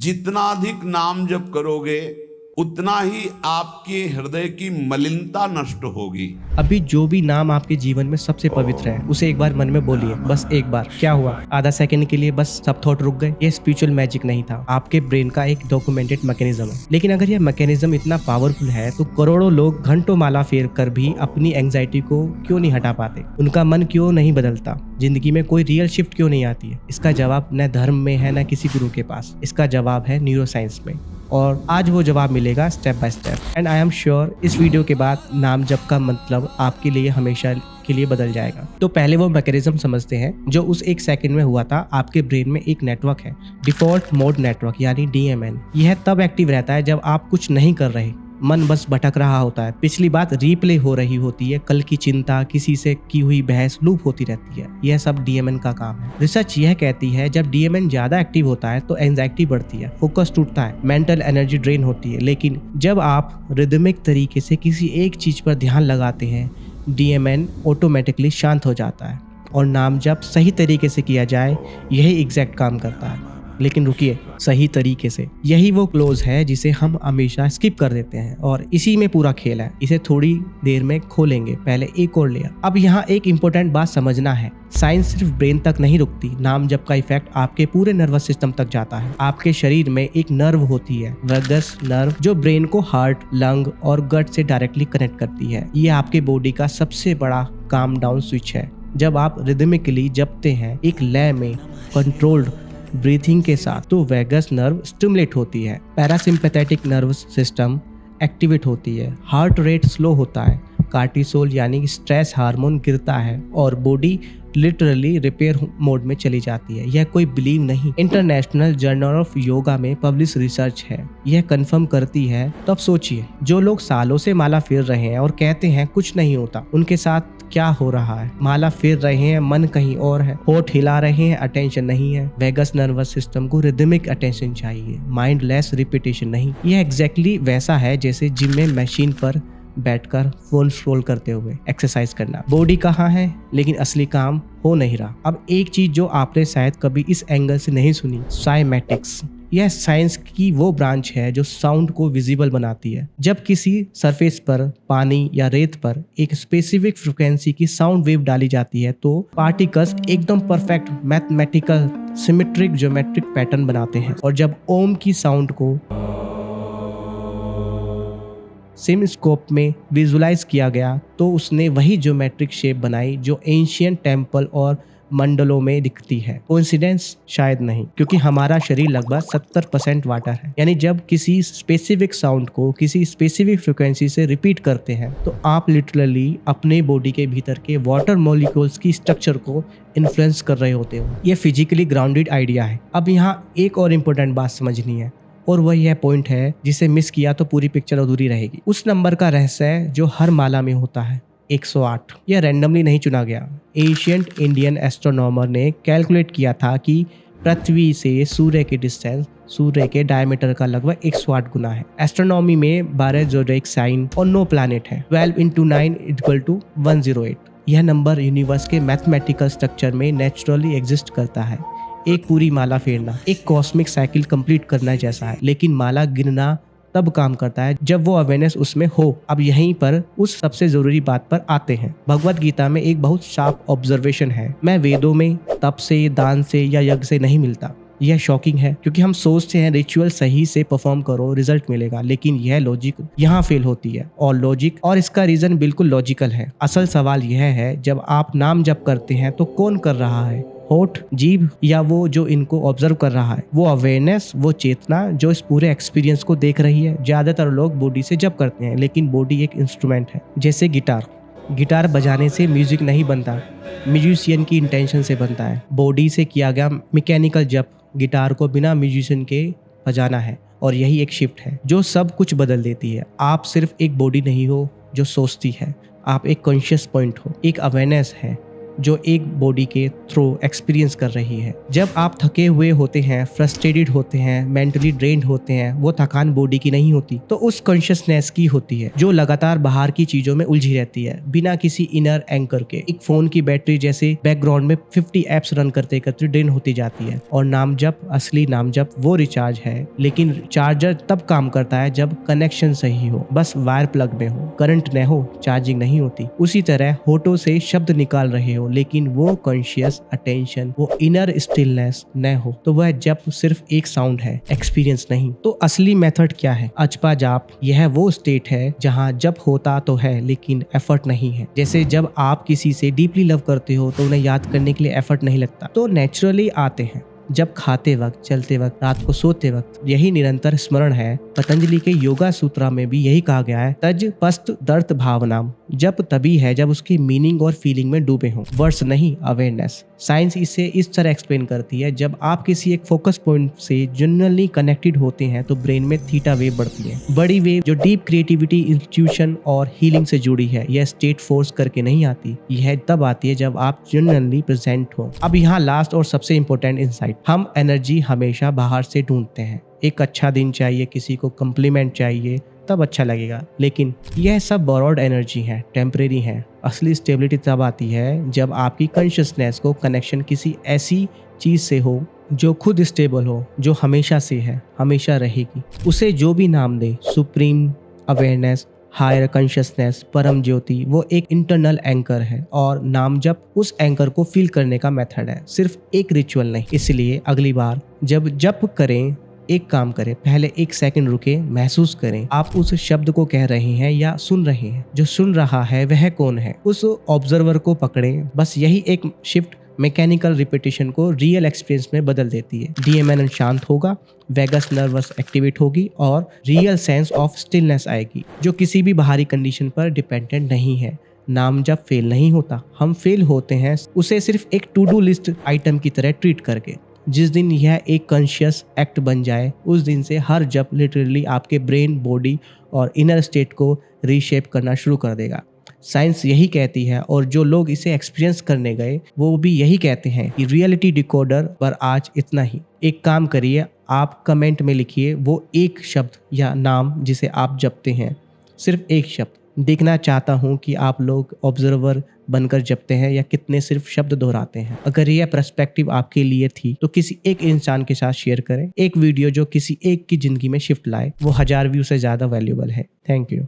जितना अधिक नाम जप करोगे उतना ही आपके हृदय की मलिनता नष्ट होगी। अभी जो भी नाम आपके जीवन में सबसे पवित्र है उसे एक बार मन में बोलिए, बस एक बार। क्या हुआ, आधा सेकंड के लिए बस सब थॉट रुक गए। ये स्पिरिचुअल मैजिक नहीं था, आपके ब्रेन का एक डॉक्यूमेंटेड मैकेनिज्म है। लेकिन अगर यह मैकेनिज्म इतना पावरफुल है तो करोड़ों लोग घंटों माला फेर कर भी अपनी एंग्जाइटी को क्यों नहीं हटा पाते? उनका मन क्यों नहीं बदलता? जिंदगी में कोई रियल शिफ्ट क्यों नहीं आती है? इसका जवाब न धर्म में है न किसी गुरु के पास, इसका जवाब है न्यूरोसाइंस में। और आज वो जवाब मिलेगा step by step. And I am sure इस वीडियो के बाद नाम जप का मतलब आपके लिए हमेशा के लिए बदल जाएगा। तो पहले वो मैकेनिज्म समझते हैं जो उस एक सेकंड में हुआ था। आपके ब्रेन में एक नेटवर्क है, डिफॉल्ट मोड नेटवर्क यानी DMN। यह तब एक्टिव रहता है जब आप कुछ नहीं कर रहे, मन बस भटक रहा होता है, पिछली बात रीप्ले हो रही होती है, कल की चिंता, किसी से की हुई बहस लूप होती रहती है। यह सब DMN का काम है। रिसर्च यह कहती है जब DMN ज्यादा एक्टिव होता है तो एंजाइटी बढ़ती है, फोकस टूटता है, मेंटल एनर्जी ड्रेन होती है। लेकिन जब आप रिदमिक तरीके से किसी एक चीज पर ध्यान लगाते हैं, DMN ऑटोमेटिकली शांत हो जाता है और नाम जप सही तरीके से किया जाए यही एग्जैक्ट काम करता है। लेकिन रुकिए, सही तरीके से, यही वो क्लोज है जिसे हम हमेशा स्किप कर देते हैं और इसी में पूरा खेल है। इसे थोड़ी देर में खोलेंगे, पहले एक और लेयर। अब यहाँ एक इम्पोर्टेंट बात समझना है, साइंस सिर्फ ब्रेन तक नहीं रुकती। नाम जप का इफेक्ट आपके पूरे नर्वस सिस्टम तक जाता है। आपके शरीर में एक नर्व होती है, वैगस नर्व, जो ब्रेन को हार्ट, लंग और गट से डायरेक्टली कनेक्ट करती है। ये आपके बॉडी का सबसे बड़ा काम डाउन स्विच है। जब आप रिदमिकली जपते हैं एक लय में, कंट्रोल्ड ब्रीथिंग के साथ, तो वैगस नर्व स्टिमुलेट होती है, पैरासिम्पैथेटिक नर्वस सिस्टम एक्टिवेट होती है, हार्ट रेट स्लो होता है, कार्टिसोल यानी स्ट्रेस हार्मोन गिरता है और बॉडी लिटरली रिपेयर मोड में चली जाती है। यह कोई बिलीव नहीं, इंटरनेशनल जर्नल ऑफ योगा में पब्लिश रिसर्च है, यह कंफर्म करती है। तब सोचिए, जो लोग सालों से माला फेर रहे हैं और कहते हैं कुछ नहीं होता, उनके साथ क्या हो रहा है? माला फेर रहे हैं, मन कहीं और है, होठ हिला रहे हैं, अटेंशन नहीं है। वेगस नर्वस सिस्टम को रिदमिक अटेंशन चाहिए, माइंडलेस रिपीटेशन नहीं। यह एग्जैक्टली वैसा है जैसे जिम में मशीन पर बैठकर फोन स्क्रॉल करते हुए एक्सरसाइज करना। बॉडी कहाँ है लेकिन असली काम हो नहीं रहा। अब एक चीज जो आपने शायद कभी इस एंगल से नहीं सुनी, साइमेटिक्स। यह साइंस की वो ब्रांच है जो साउंड को विजिबल बनाती है। जब किसी सरफेस पर, पानी या रेत पर एक स्पेसिफिक फ्रिक्वेंसी की साउंड वेव डाली जाती है तो पार्टिकल्स एकदम perfect mathematical symmetric geometric pattern बनाते हैं। और जब ओम की साउंड को सिमस्कोप में विजुलाइज किया गया तो उसने वही ज्योमेट्रिक शेप बनाई जो एंशियंट टेम्पल और मंडलों में दिखती है। कोइंसिडेंस? शायद नहीं, क्योंकि हमारा शरीर लगभग 70% वाटर है। यानी जब किसी स्पेसिफिक साउंड को किसी स्पेसिफिक फ्रिक्वेंसी से रिपीट करते हैं तो आप लिटरली अपने बॉडी के भीतर के वाटर मॉलिक्यूल्स की स्ट्रक्चर को इन्फ्लुएंस कर रहे होते हो। ये फिजिकली ग्राउंडेड आइडिया है। अब यहाँ एक और इम्पोर्टेंट बात समझनी है और वह यह पॉइंट है जिसे मिस किया तो पूरी पिक्चर अधूरी रहेगी। उस नंबर का रहस्य है जो हर माला में होता है, 108। यह रैंडमली नहीं चुना गया। एशियंट इंडियन एस्ट्रोनॉमर ने कैलकुलेट किया था कि पृथ्वी से सूर्य की डिस्टेंस सूर्य के डायमीटर का लगभग 108 गुना है। एस्ट्रोनॉमी में 12 ज़ोडिएक साइन और 9 प्लैनेट है। 12 × 9 = 108। यह नंबर यूनिवर्स के मैथमेटिकल स्ट्रक्चर में नेचुरली एग्जिस्ट करता है। एक पूरी माला फेरना एक कॉस्मिक साइकिल कंप्लीट करना जैसा है, लेकिन माला गिनना तब काम करता है जब वो अवेयरनेस उसमें हो। अब यहीं पर उस सबसे जरूरी बात पर आते हैं। भगवत गीता में एक बहुत शार्प ऑब्जर्वेशन है, मैं वेदों में तप से, दान से या यज्ञ से नहीं मिलता। यह शॉकिंग है क्योंकि हम सोचते हैं रिचुअल सही से परफॉर्म करो रिजल्ट मिलेगा, लेकिन यह लॉजिक यहाँ फेल होती है। और इसका रीजन बिल्कुल लॉजिकल है। असल सवाल यह है, जब आप नाम जप करते हैं तो कौन कर रहा है? होठ, जीभ या वो जो इनको ऑब्जर्व कर रहा है? वो अवेयरनेस, वो चेतना जो इस पूरे एक्सपीरियंस को देख रही है। ज्यादातर लोग बॉडी से जप करते हैं, लेकिन बॉडी एक इंस्ट्रूमेंट है। जैसे गिटार बजाने से म्यूजिक नहीं बनता, म्यूजिशियन की इंटेंशन से बनता है। बॉडी से किया गया मैकेनिकल जप गिटार को बिना म्यूजिशियन के बजाना है, और यही एक शिफ्ट है जो सब कुछ बदल देती है। आप सिर्फ एक बॉडी नहीं हो जो सोचती है, आप एक कॉन्शियस पॉइंट हो, एक अवेयरनेस है जो एक बॉडी के थ्रू एक्सपीरियंस कर रही है। जब आप थके हुए होते हैं, फ्रस्ट्रेटेड होते हैं, मेंटली ड्रेन्ड होते हैं, वो थकान बॉडी की नहीं होती, तो उस कॉन्शियसनेस की होती है जो लगातार बाहर की चीजों में उलझी रहती है बिना किसी इनर एंकर के। एक फोन की बैटरी जैसे बैकग्राउंड में 50 एप्स रन करते करते ड्रेन होती जाती है। और नाम जप, असली नाम जप वो रिचार्ज है, लेकिन चार्जर तब काम करता है जब कनेक्शन सही हो, बस वायर प्लग में हो, करंट न हो, चार्जिंग नहीं होती। उसी तरह होठों से शब्द निकाल रहे हो लेकिन वो कॉन्शियस अटेंशन, वो इनर स्टिलनेस न हो, तो वह जप सिर्फ एक साउंड है, एक्सपीरियंस नहीं। तो असली मेथड क्या है? अजपा जाप। यह वो स्टेट है जहाँ जप होता तो है लेकिन एफर्ट नहीं है। जैसे जब आप किसी से डीपली लव करते हो तो उन्हें याद करने के लिए एफर्ट नहीं लगता, तो नेचुरली आते हैं। जब खाते वक्त, चलते वक्त, रात को सोते वक्त, यही निरंतर स्मरण है। पतंजलि के योगा सूत्रा में भी यही कहा गया है, तज पस्त दर्त भावनाम। जब तभी है जब उसकी मीनिंग और फीलिंग में डूबे हों, वर्ड्स नहीं, अवेयरनेस। साइंस इसे इस तरह एक्सप्लेन करती है, जब आप किसी एक फोकस पॉइंट से जनरली कनेक्टेड होते हैं तो ब्रेन में थीटा वेव बढ़ती है, बड़ी वेव जो डीप क्रिएटिविटी, इंस्टीट्यूशन और हीलिंग से जुड़ी है। यह स्टेट फोर्स करके नहीं आती, यह तब आती है जब आप जनरली प्रेजेंट हो। अब यहाँ लास्ट और सबसे इंपॉर्टेंट इंसाइट, हम एनर्जी हमेशा बाहर से ढूंढते हैं। एक अच्छा दिन चाहिए, किसी को कम्प्लीमेंट चाहिए, तब अच्छा लगेगा, लेकिन यह सब बोरोड एनर्जी है, टेम्परेरी है। असली स्टेबिलिटी तब आती है जब आपकी कॉन्शियसनेस को कनेक्शन किसी ऐसी चीज से हो जो खुद स्टेबल हो, जो हमेशा से है, हमेशा रहेगी। उसे जो भी नाम दे, सुप्रीम अवेयरनेस, हायर कॉन्शियसनेस, परम ज्योति, वो एक इंटरनल एंकर है। और नाम जप उस एंकर को फील करने का मेथड है, सिर्फ एक रिचुअल नहीं। इसलिए अगली बार जब जप करें, एक काम करें, पहले 1 सेकंड रुके, महसूस करें आप उस शब्द को कह रहे हैं या सुन रहे हैं। जो सुन रहा है वह कौन है, उस ऑब्जर्वर को पकड़ें। बस यही एक शिफ्ट मैकेनिकल रिपीटेशन को रियल एक्सपीरियंस में बदल देती है। डीएमएन शांत होगा, वेगस नर्वस एक्टिवेट होगी और रियल सेंस ऑफ स्टिलनेस आएगी, जो किसी भी बाहरी कंडीशन पर डिपेंडेंट नहीं है। नाम जब फेल नहीं होता, हम फेल होते हैं उसे सिर्फ एक टू डू लिस्ट आइटम की तरह ट्रीट करके। जिस दिन यह एक कॉन्शियस एक्ट बन जाए, उस दिन से हर जप लिटरली आपके ब्रेन, बॉडी और इनर स्टेट को रीशेप करना शुरू कर देगा। साइंस यही कहती है, और जो लोग इसे एक्सपीरियंस करने गए वो भी यही कहते हैं कि रियलिटी डिकोडर पर आज इतना ही। एक काम करिए, आप कमेंट में लिखिए वो एक शब्द या नाम जिसे आप जपते हैं, सिर्फ एक शब्द। देखना चाहता हूँ कि आप लोग ऑब्जर्वर बनकर जपते हैं या कितने सिर्फ शब्द दोहराते हैं। अगर यह पर्सपेक्टिव आपके लिए थी तो किसी एक इंसान के साथ शेयर करें। एक वीडियो जो किसी एक की जिंदगी में शिफ्ट लाए, वो 1000 व्यू से ज़्यादा वैल्यूबल है। Thank you.